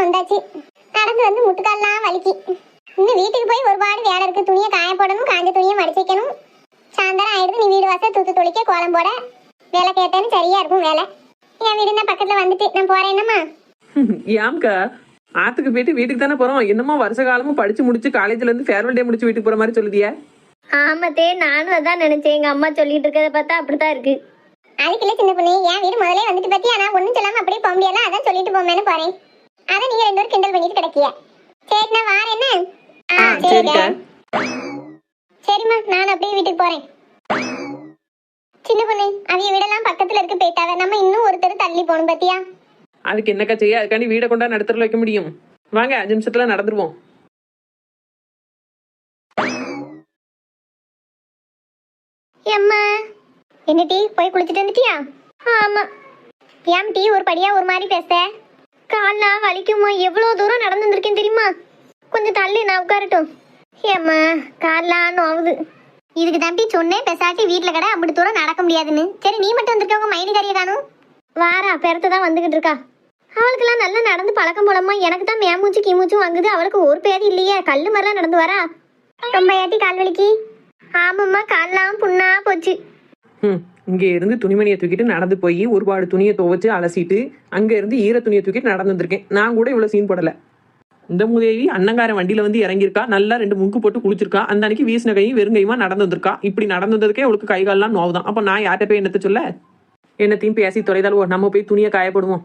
வந்தாச்சு. நடந்து வந்து முட்டுக்கால்லாம் வலிக்கு. இன்னும் வீட்டுக்கு போய் ஒருபாடு வேலை இருக்கு. துணியை காய போடணும், காஞ்ச துணியை மடிச்சு வைக்கணும். சாயந்தரம் ஆயிடுது. நீ வீடு வாசல் தூத்து தொளிக்க, கோலம் போட வேலை கேட்டாலும் சரியா இருக்கும் வேலை. என் வீடு தான் பக்கத்துல வந்துட்டு நான் போறேன். என்னம்மா ஏம்க்கா ஆத்துக்கு போயிட்டு வீட்டுக்கு தானே போறோம்? என்னமோ வருஷ காலமும் படிச்சு முடிச்சு காலேஜ்ல இருந்து ஃபேர்வெல் டே முடிச்சு வீட்டுக்கு போற மாதிரி சொல்லுதியா? ஆமாத்தே, நானும் அதான் நினைச்சேன். எங்க அம்மா சொல்லிட்டு இருக்கத பார்த்தா அப்படித்தான் இருக்கு. அதுக்குள்ள சின்ன பொண்ணு, என் வீடு முதலே வந்துட்டு பத்தியா? நான் ஒண்ணும் சொல்லாம அப்படியே போக முடியல. அதான் சொல்லிட்டு போமேன்னு போறேன். அதை நீங்க 2 பேரும் கிண்டல் பண்ணிட்டு கிடக்கிய. சரி நான் வாரேன். என்ன சரிக்கா. சரிம்மா, நான் அப்படியே வீட்டுக்கு போறேன். சின்ன பொண்ணு, அவிய வீடெல்லாம் பக்கத்துல இருக்கு, போயிட்டாவ. நம்ம இன்னும் ஒருத்தர் தள்ளி போகணும் பத்தியா? அதுக்கு என்னக்கா செய்ய? அதுக்காண்டி வீடை கொண்டா நடத்துறதுல வைக்க முடியும்? வாங்க 5 நிமிஷத்துல நடந்துருவோம். அம்மா என்ன டீ போய் குளிச்சுட்டு வந்துட்டியா? ஆமா. ஏன் டீ ஒரு படியா ஒரு மாதிரி பேச? கால்லாம் வலிக்குமா? எவ்வளவு தூரம் நடந்து வந்திருக்கேன் தெரியுமா? கொஞ்சம் தள்ளி நான் உட்காரட்டும். ஏம்மா கால்லாம் நோவுது. இதுக்கு தம்பி சொன்னேன், பெசாட்டி வீட்டுல கடை அப்படி தூரம் நடக்க முடியாதுன்னு. சரி நீ மட்டும் வந்திருக்க, உங்க மைனி கறியை காணும். வாரா பெருத்த தான் வந்துகிட்டு இருக்கா. அவளுக்கெல்லாம் நல்லா நடந்து பழக்கம் போலமா. எனக்கு தான் மேமூச்சு கீமூச்சும் வாங்குது. அவளுக்கு ஒரு பேதி இல்லையே, கல்லு மாதிரிலாம் நடந்து வரா. ரொம்ப ஏட்டி கால் வலிக்கு? ஆமாம்மா, கால்லாம் புண்ணா போச்சு. இங்க இருந்து துணிமணியை தூக்கிட்டு நடந்து போய் ஒருபாடு துணியை துவைச்சு அலசிட்டு அங்க இருந்து ஈர துணியை தூக்கிட்டு நடந்து வந்திருக்கேன். நான் கூட இவ்வளவு சீன் போடல. இந்த முதேவி அண்ணங்காரன் வண்டியில வந்து இறங்கியிருக்கா, நல்லா 2 முக்கு போட்டு குளிச்சிருக்கா. அந்த அன்னைக்கு வீசின கையும் வெறுங்கையுமா நடந்து வந்திருக்கா. இப்படி நடந்து வந்ததுக்கே அவளுக்கு கை கால்லாம் நோவுதான். அப்ப நான் யார்கிட்ட போய் என்னத்த சொல்ல? என்னத்தையும் பேசி தொலைதாலும் நம்ம போய் துணியை காயப்படுவோம்.